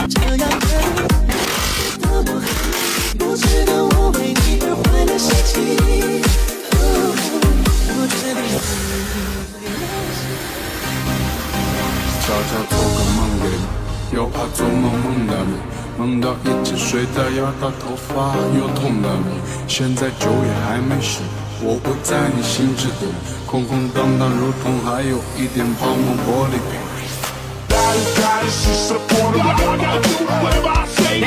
这样的你的我和你，不知道我为你而坏了心情。我决定悄悄做个梦给你，又怕做梦梦到你，梦到一起睡到摇到头发又痛到你。现在酒也还没醒，我不在你心之顶，空空荡荡如同还有一点泡沫玻璃瓶。Got it, she's supportive. I gotta do whatever I say.